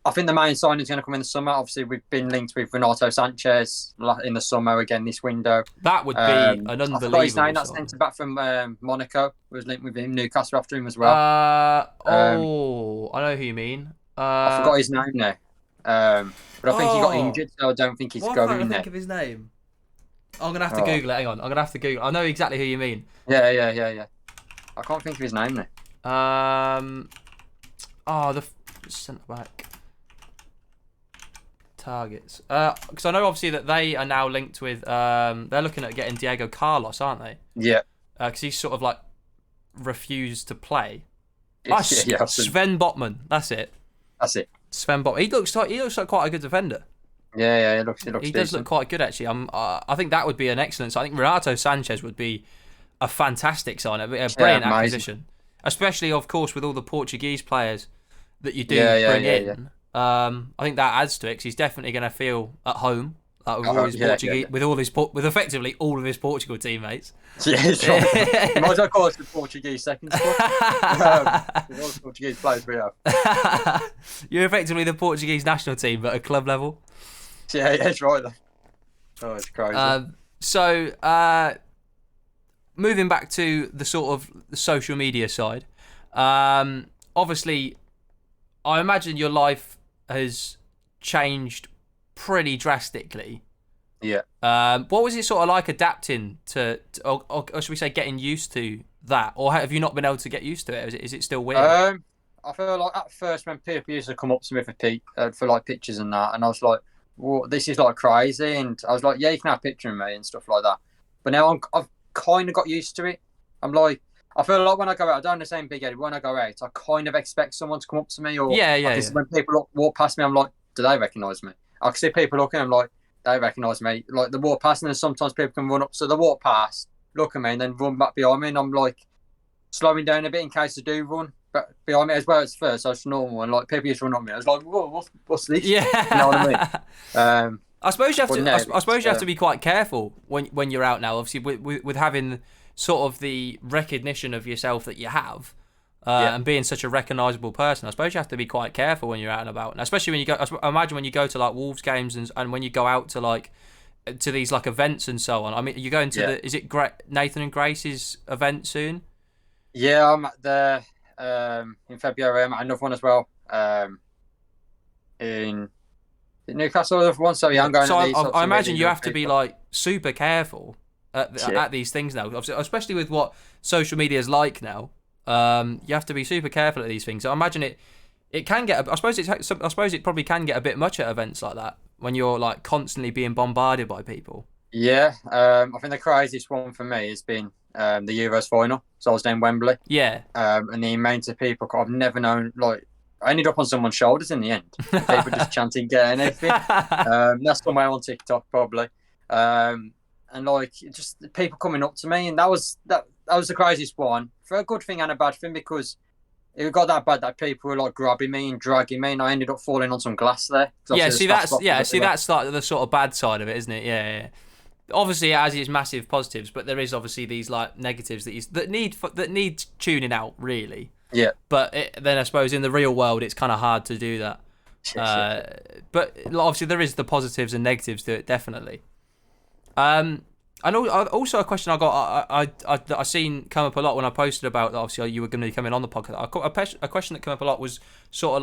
I think the main signing is going to come in the summer. Obviously, we've been linked with Renato Sanchez in the summer again this window. That would be an unbelievable. I forgot his name. That's centre back from Monaco. Was linked with him. Newcastle after him as well. I know who you mean. I forgot his name now. But I think he got injured, so I don't think he's going there. I think of his name. I'm gonna have to Google it. Hang on, I'm gonna have to Google. I know exactly who you mean. Yeah. I can't think of his name now. The centre back. Targets. Because I know obviously that they are now linked with. They're looking at getting Diego Carlos, aren't they? Yeah. Because he's sort of refused to play. Sven Botman. That's it. Sven Botman. He looks like quite a good defender. Yeah. He looks. He does look quite good actually. I think that would be an excellent. I think Renato Sanchez would be a fantastic sign, a brilliant acquisition, especially of course with all the Portuguese players that you do bring in. Yeah. I think that adds to it because he's definitely going to feel at home with effectively all of his Portugal teammates. Yeah, sure. You might as well call us the Portuguese second squad. With all the Portuguese players we have. You're effectively the Portuguese national team, but at club level. Yeah, it's right. Oh, it's crazy. So, moving back to the sort of the social media side, obviously, I imagine your life has changed pretty drastically. Yeah. What was it sort of like adapting to or should we say getting used to that? Or have you not been able to get used to it? Is it still weird? I feel like at first when people used to come up to me for pictures and that, and I was like, well, this is crazy. And I was like, yeah, you can have a picture of me and stuff like that. But now I've kind of got used to it. I'm like, I feel like when I go out, I don't understand big headed. When I go out, I kind of expect someone to come up to me. Or when people walk past me, I'm like, do they recognise me? I can see people looking, I'm like, they recognise me. Like, they walk past, and then sometimes people can run up. So they walk past, look at me, and then run back behind me. And I'm like, slowing down a bit in case they do run. But behind me as well as first, so it's normal. And people used to run up me. I was like, whoa, what's this? Yeah. You know what I mean? I suppose you have to. I suppose you have to be quite careful when you're out now. Obviously, with having sort of the recognition of yourself that you have, and being such a recognisable person. I suppose you have to be quite careful when you're out and about, and especially when you go. I imagine when you go to Wolves games and when you go out to to these events and so on. I mean, you're going to is it Nathan and Grace's event soon? Yeah, I'm at the in February. I'm at another one as well. In Newcastle, another one. So yeah, I'm going. So to these I imagine you have to be super careful at these things now, especially with what social media is like now. You have to be super careful at these things. So I imagine it can get. I suppose it probably can get a bit much at events like that when you're constantly being bombarded by people. Yeah, I think the craziest one for me has been the Euros final. So I was down Wembley. Yeah. And the amount of people I've never known. I ended up on someone's shoulders in the end. People just chanting, "Get anything." That's somewhere on TikTok probably. And just people coming up to me, and that was the craziest one for a good thing and a bad thing because it got that bad that people were grabbing me and dragging me, and I ended up falling on some glass there. Yeah, that's the sort of bad side of it, isn't it? Yeah. Obviously, it has its massive positives, but there is obviously these negatives that need tuning out, really. Yeah. But then I suppose in the real world, it's kind of hard to do that. But obviously, there is the positives and negatives to it, definitely. And also a question I got, I seen come up a lot when I posted about obviously you were going to be coming on the podcast. A question that came up a lot was sort of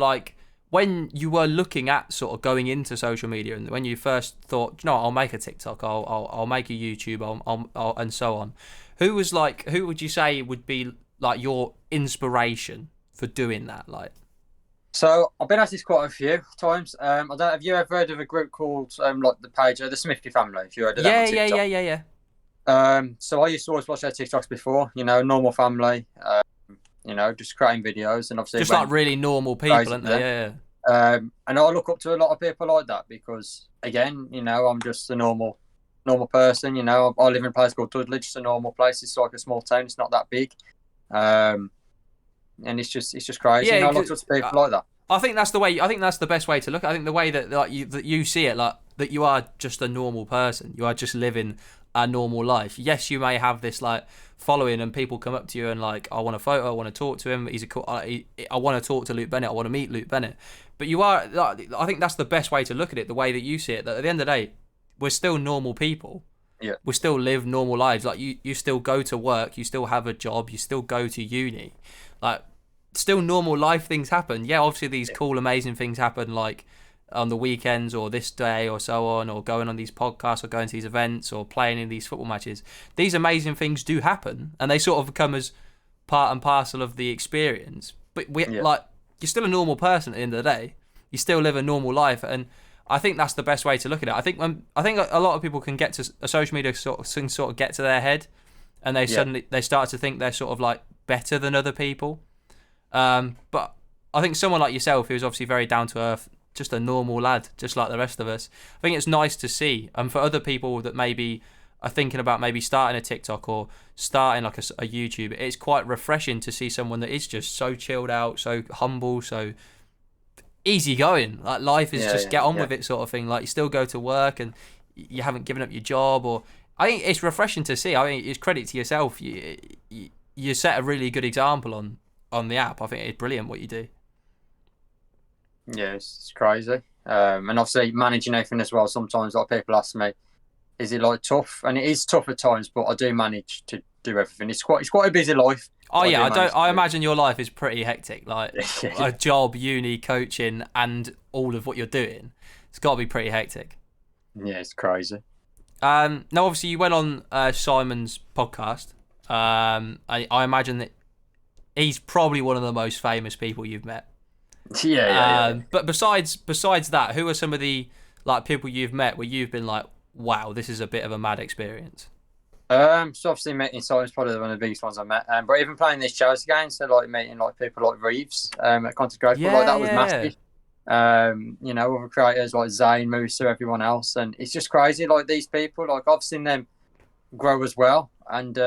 when you were looking at sort of going into social media, and when you first thought, you know, I'll make a TikTok, I'll make a YouTube, I'll and so on. Who would you say would be like your inspiration for doing that? Like, So I've been asked this quite a few times. I don't. Have you ever heard of a group called like the page the Smithy family? If you heard of that on TikTok. Yeah. So I used to always watch their TikToks before. You know, normal family. You know, just creating videos, and obviously Just like really normal people, aren't they? Yeah. And I look up to a lot of people like that because, again, you know, I'm just a normal person. You know, I live in a place called Dudley, just a normal place. It's like a small town. It's not that big. And it's just crazy. Yeah, you know, I look up to people like that. I think that's the way. I think that's the best way to look at it. I think the way that like you see it, like that you are just a normal person. You are just living a normal life. Yes, you may have this like following, and people come up to you and like, I want a photo, I want to talk to him. I want to talk to Luke Bennett. I want to meet Luke Bennett. But you are. I think that's the best way to look at it. The way that you see it. That at the end of the day, we're still normal people. Yeah. We still live normal lives. Like you still go to work. You still have a job. You still go to uni. Like still normal life things happen. Yeah, obviously these cool, amazing things happen like on the weekends or this day or so on, or going on these podcasts or going to these events or playing in these football matches. These amazing things do happen, and they sort of become as part and parcel of the experience. But like you're still a normal person at the end of the day. You still live a normal life, and I think that's the best way to look at it. I think a lot of people can get to a social media sort of get to their head, and they start to think they're sort of like better than other people. But I think someone like yourself, who's obviously very down to earth, just a normal lad, just like the rest of us, I think it's nice to see. And for other people that maybe are thinking about maybe starting a TikTok or starting like a YouTube, it's quite refreshing to see someone that is just so chilled out, so humble, so easy going. Like life is just get on with it sort of thing. Like you still go to work and you haven't given up your job. Or I think it's refreshing to see. I think it's credit to yourself. You set a really good example on the app. I think it's brilliant what you do. Yeah, it's crazy. And obviously managing everything as well. Sometimes like people ask me, is it like tough? And it is tough at times, but I do manage to do everything. It's quite a busy life. Oh yeah, I imagine your life is pretty hectic. Like a job, uni, coaching, and all of what you're doing. It's got to be pretty hectic. Yeah, it's crazy. Now obviously you went on Simon's podcast. I imagine that he's probably one of the most famous people you've met. Yeah. But besides that, who are some of the like people you've met where you've been like, wow, this is a bit of a mad experience? So obviously meeting Simon's probably one of the biggest ones I met. But even playing these charity games, so like meeting like people like Reeves at Content Growth, like that was massive. You know, other creators like Zane, Musa, everyone else, and it's just crazy. Like these people, like I've seen them grow as well, and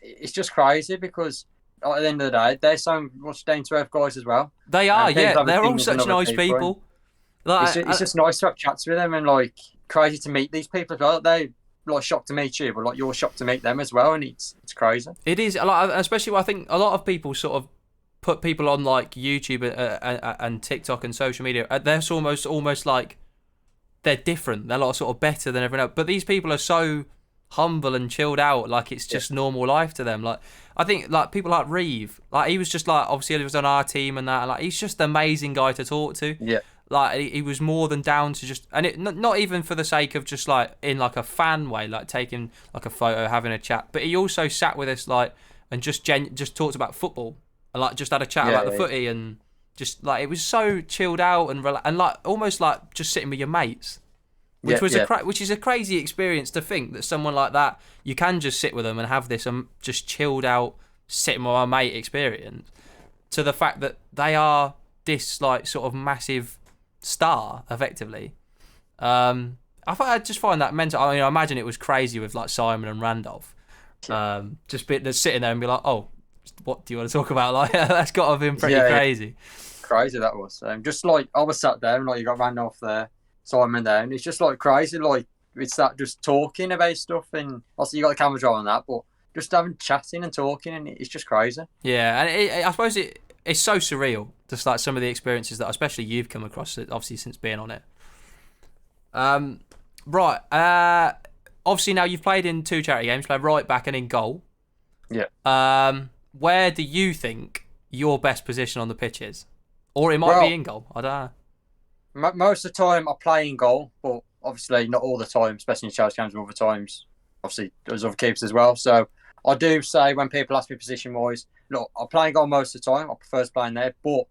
it's just crazy because at the end of the day, they're so much down to earth guys as well. They are, they're all such nice people. Like, it's just nice to have chats with them, and like crazy to meet these people as well. They like shocked to meet you, but like you're shocked to meet them as well, and it's crazy. It is, like, especially I think a lot of people sort of put people on like YouTube and TikTok and social media. They're almost like they're different. They're like sort of better than everyone else. But these people are so humble and chilled out, like it's just normal life to them. Like I think like people like Reeve, like he was just like obviously he was on our team and that, and like he's just an amazing guy to talk to. Yeah. Like he was more than down to just, and it not even for the sake of just like in like a fan way, like taking like a photo, having a chat, but he also sat with us like and just talked about football and like just had a chat about the footy and just like it was so chilled out and like almost like just sitting with your mates, which is a crazy experience to think that someone like that you can just sit with them and have this just chilled out sitting with my mate experience, to the fact that they are this like sort of massive star effectively. I just find that mental. I mean, I imagine it was crazy with like Simon and Randolph, just sitting there and be like, oh, what do you want to talk about? Like that's got to have been pretty crazy. Crazy that was. Just like I was sat there and like you got Randolph there, Simon there, and it's just like crazy. Like it's that just talking about stuff, and also you got the camera draw on that, but just having chatting and talking, and it's just crazy. Yeah, and I suppose it's so surreal, just like some of the experiences that especially you've come across, obviously since being on it. Right. Obviously now you've played in 2 charity games, played right back and in goal. Yeah. Where do you think your best position on the pitch is? Or it might be in goal. I don't know. Most of the time I play in goal, but obviously not all the time, especially in Chelsea games and other times. Obviously, there's other keepers as well. So I do say when people ask me position-wise, look, I play in goal most of the time. I prefer playing there, but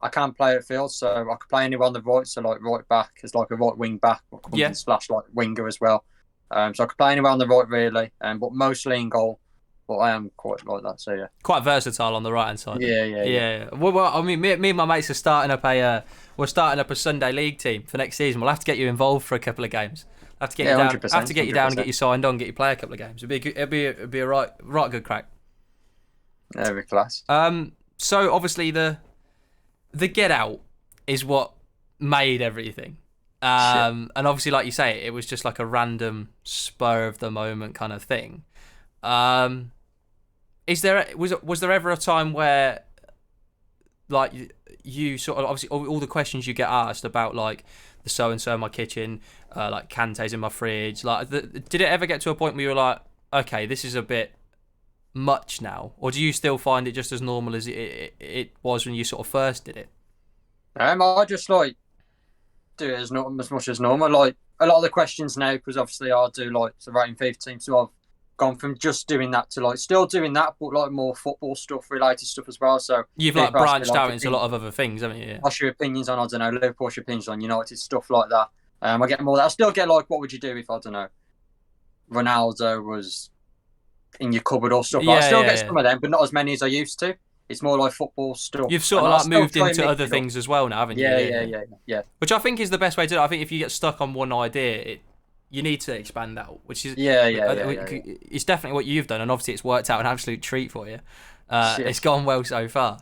I can play at field, so I can play anywhere on the right, so like right back as like a right wing back, or comes in splash like winger as well. So I can play anywhere on the right really, but mostly in goal. But I am quite like that, so yeah. Quite versatile on the right hand side. Yeah. Well, I mean, me and my mates are starting up a Sunday league team for next season. We'll have to get you involved for a couple of games. Have to get you down. 100%, Have to get you down and get you signed on, get you play a couple of games. It'd be a right good crack. Yeah, it'd be class. So obviously the get out is what made everything. And obviously, like you say, it was just like a random spur of the moment kind of thing. Was there ever a time where, like, you sort of, obviously all the questions you get asked about, like, the so and so in my kitchen, like Kante's in my fridge, like, did it ever get to a point where you were like, okay, this is a bit much now, or do you still find it just as normal as it was when you sort of first did it? I just like do it as much as normal. Like a lot of the questions now, because obviously I do like the rating FIFA team, so I've gone from just doing that to like still doing that, but like more football stuff, related stuff as well. So you've like branched out into a lot of other things, haven't you? Yeah. What's your opinions on, I don't know, Liverpool, your opinions on United, stuff like that. I get more of that. I still get like, what would you do if, I don't know, Ronaldo was in your cupboard or stuff. I still get some of them, but not as many as I used to. It's more like football stuff. You've sort of like moved into other things as well now, haven't you? Yeah. Which I think is the best way to do it. I think if you get stuck on one idea, you need to expand out, which is it's definitely what you've done, and obviously it's worked out an absolute treat for you. It's gone well so far.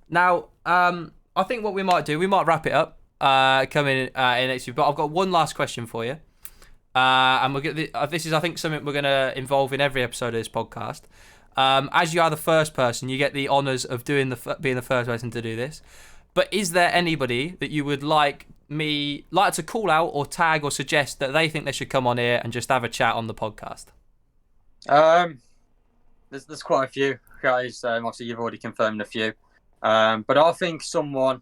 Now, I think what we might do, we might wrap it up coming in next week, but I've got one last question for you. And this is, I think, something we're going to involve in every episode of this podcast. As you are the first person, you get the honours of being the first person to do this. But is there anybody that you would like to call out or tag or suggest that they think they should come on here and just have a chat on the podcast? There's quite a few guys. Obviously, you've already confirmed a few. But I think someone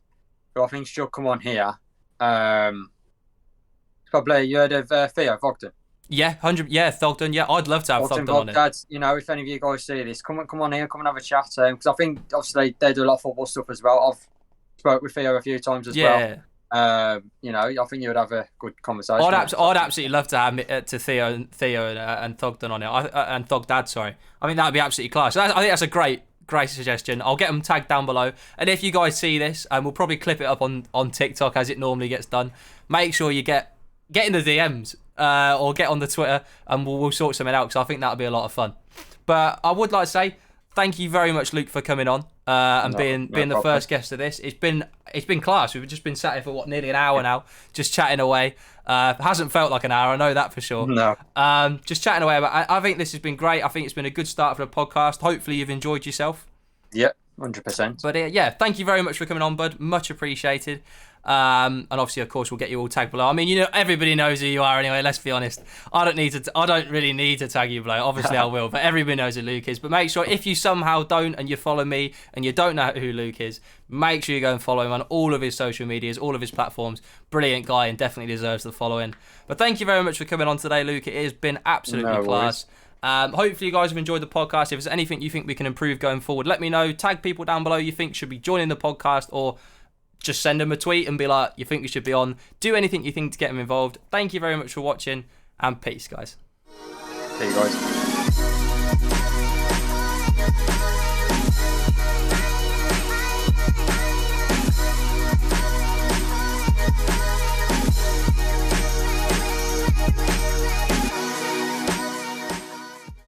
who I think should come on here. Probably you heard of Theo Vogden. Yeah, 100. Yeah, Thogden. Yeah, I'd love to have Thogden on it. You know, if any of you guys see this, come on here, come and have a chat. Because I think obviously they do a lot of football stuff as well. I've spoke with Theo a few times as well. You know, I think you would have a good conversation. I'd absolutely love to have to Theo and Thogden on it. And Thogdad, sorry. I think that would be absolutely class. I think that's a great suggestion. I'll get them tagged down below. And if you guys see this, and we'll probably clip it up on TikTok as it normally gets done, make sure you get in the DMs or get on the Twitter, and we'll sort something out, because I think that'll be a lot of fun. But I would like to say thank you very much, Luke, for coming on and being the first guest of this. It's been class. We've just been sat here for nearly an hour now, just chatting away. Hasn't felt like an hour, I know that for sure. No. Just chatting away. But I think this has been great. I think it's been a good start for the podcast. Hopefully you've enjoyed yourself. Yeah, 100%. But yeah, thank you very much for coming on, bud. Much appreciated. And obviously, of course, we'll get you all tagged below. I mean, you know, everybody knows who you are anyway. Let's be honest. I don't really need to tag you below. Obviously, I will, but everybody knows who Luke is. But make sure, if you somehow don't, and you follow me, and you don't know who Luke is, make sure you go and follow him on all of his social medias, all of his platforms. Brilliant guy, and definitely deserves the following. But thank you very much for coming on today, Luke. It has been absolutely class. Hopefully you guys have enjoyed the podcast. If there's anything you think we can improve going forward, let me know. Tag people down below you think should be joining the podcast, or just send them a tweet and be like, you think we should be on. Do anything you think to get them involved. Thank you very much for watching, and peace, guys. See you guys.